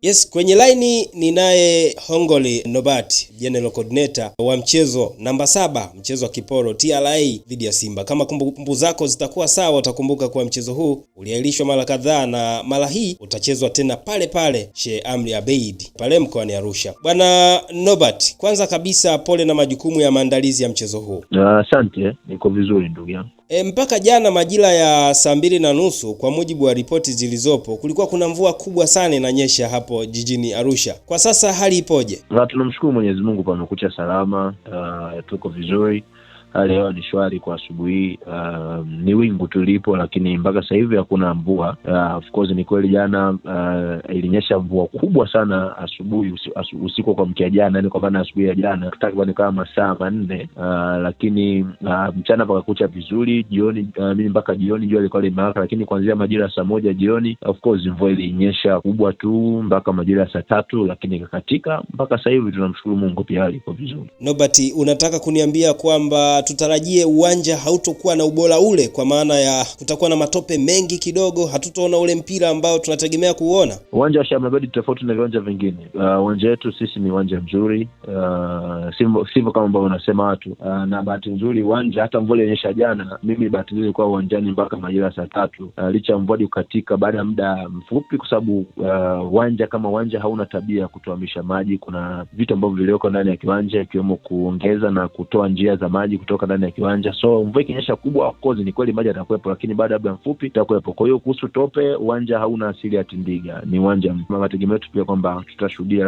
Yes, kwenye line ninaye Hongoli Nobat, General Coordinator wa mchezo namba 7, mchezo wa kiporo TRA dhidi ya Simba. Kama kumbukumbu zako zitakuwa sawa, utakumbuka kwa mchezo huu uliahirishwa mara kadhaa na mara hii utachezwa tena pale pale Sheikh Amri Abeid pale mkoani Arusha. Bwana Nobat, kwanza kabisa pole na majukumu ya maandalizi ya mchezo huu. Asante, niko vizuri ndugu yangu. Mpaka jana majira ya 2:30 kwa mujibu wa ripoti zilizopo kulikuwa kuna mvua kubwa sana inanyesha hapo jijini Arusha. Kwa sasa hali ipoje? Tunamshukuru Mwenyezi Mungu kwa amekucha salama, tuko vizuri. Hali hewa ni shwari kwa asubuhi. Ni wingu tulipo, lakini mpaka sasa hivi hakuna mvua. Of course ni kweli jana ilinyesha mvua kubwa sana asubuhi, usiku kwa mkia jana, yani kwa maana asubuhi ya jana takriban kama masaa 4, lakini mchana pakakucha vizuri. Jioni mimi mpaka jioni jua lilikuwa limewaka, lakini kuanzia majira ya saa 1 jioni of course mvua ilinyesha kubwa tu mpaka majira ya saa 3, lakini ikakatika. Mpaka sasa hivi tunamshukuru Mungu, pia hali iko vizuri. Nobati, unataka kuniambia kwamba tutarajie uwanja hautokuwa na ubora ule, kwa maana ya kutakuwa na matope mengi kidogo, hatutoona ule mpira ambao tunategemea kuona? Uwanja wa Sheikh Amri Abeid tofauti na viwanja vingine. Uwanja wetu sisi ni uwanja mzuri, sivyo kama ambao wanasema watu. Na bahati nzuri uwanja hata mvua ilinyesha jana, mimi bahati nzuri nilikuwa uwanjani mpaka majira saa 3, licha mvua kukatika baada ya muda mfupi, kwa sababu uwanja kama uwanja hauna tabia ya kutoamisha maji. Kuna vitu ambavyo vilioko ndani ya kiwanja ikiwemo kuongeza na kutoa njia za maji kutoka ndani ya kiwanja. So mvua ikinyesha kubwa of course ni kweli maji yatakuwepo, lakini baada ya muda mfupi itakuwepo. Kwa hiyo kuhusu tope, uwanja hauna asili ya tindiga, ni uwanja mategemeo yetu pia kwamba tutashuhudia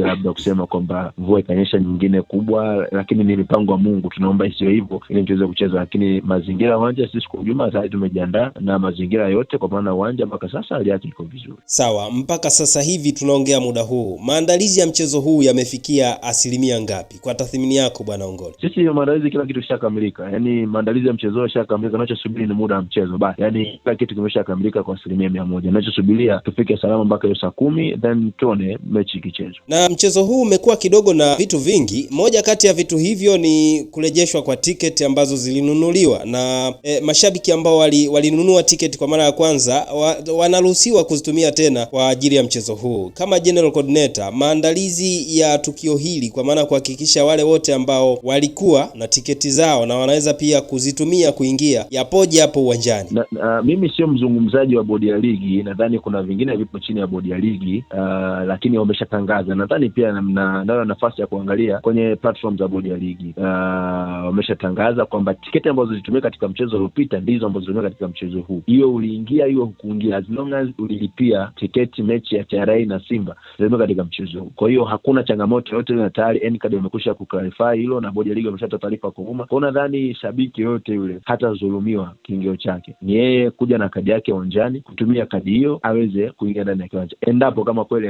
labda kusema kwamba mvua ikanyesha nyingine kubwa, lakini ni mipango ya Mungu, tunaomba isiwe hivyo ili tuweze kucheza. Lakini mazingira ya uwanja sisi kwa ujumla sasa tumejiandaa na mazingira yote, kwa maana uwanja mpaka sasa hali yake iko vizuri. Sawa, mpaka sasa hivi tunaongea muda huu, maandalizi ya mchezo huu yamefikia asilimia ngapi kwa tathmini yako bwana Hongoli? Sisi maandalizi kila kitu kishakamilika. Yaani maandalizi ya mchezo yashakamilika, tunachosubiri ni muda wa mchezo basi. Yaani kila kitu kimeshakamilika kwa 100%. Tunachosubiria tufike salama mpaka saa 10 then tuone mechi ikichezwa. Na mchezo huu umekuwa kidogo na vitu vingi. Moja kati ya vitu hivyo ni kurejeshwa kwa tiketi ambazo zilinunuliwa na mashabiki ambao walinunua tiketi kwa mara ya kwanza wanaruhusiwa kuzitumia tena kwa ajili ya mchezo huu. Kama General Coordinator, maandalizi ya tukio hili kwa maana kuhakikisha wale wote ambao walikuwa na tiketi zao na wanaweza pia kuzitumia kuingia yapoje hapo uwanjani? Mimi sio mzungumzaji wa bodi ya ligi, nadhani kuna vingine vipo chini ya bodi ya ligi, lakini wameshatangaza. Nadhani pia nayo nafasi ya kuangalia kwenye platform za bodi ya ligi. Wameshatangaza kwamba tiketi ambazo zilitumika katika mchezo uliopita ndizo ambazo zilitumika katika mchezo huu. Hiyo uliingia, hiyo hukuingia, as long as ulilipia tiketi mechi ya TRA na Simba zilitumika katika mchezo huu. Kwa hiyo hakuna changamoto yote, na tayari NCAD wamekwisha kuclarify hilo na bodi ya ligi wameshatoa taarifa kwa umma. Kwa nadhani shabiki yote yule hata dhulumiwa kiingio chake, ni yeye kuja na kadi yake uwanjani, kutumia kadi hiyo aweze kuingia ndani ya kiwanja, endapo kama kweli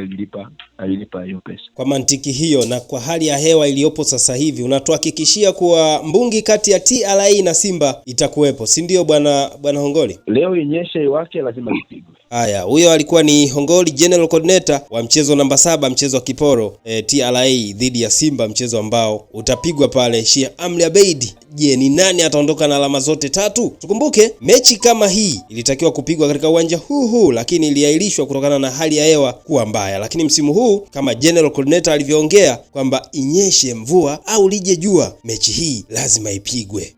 alilipa hiyo pesa. Kwa mantiki hiyo na kwa hali ya hewa iliyopo sasa hivi, unatuhakikishia kuwa mbungi kati ya TRA na Simba itakuwepo, si ndio bwana Hongoli? Leo inyeshe iwake lazima ipigwe. Haya, huyo alikuwa ni Hongoli, General Coordinator wa mchezo namba 7, mchezo wa kiporo TRA dhidi ya Simba, mchezo ambao utapigwa pale Sheikh Amri Abeid. Je, ni nani ataondoka na alama zote 3? Tukumbuke mechi kama hii ilitakiwa kupigwa katika uwanja huu lakini iliahirishwa kutokana na hali ya hewa kuwa mbaya. Lakini msimu huu kama General Coordinator alivyoongea kwamba inyeshe mvua au lije jua, mechi hii lazima ipigwe.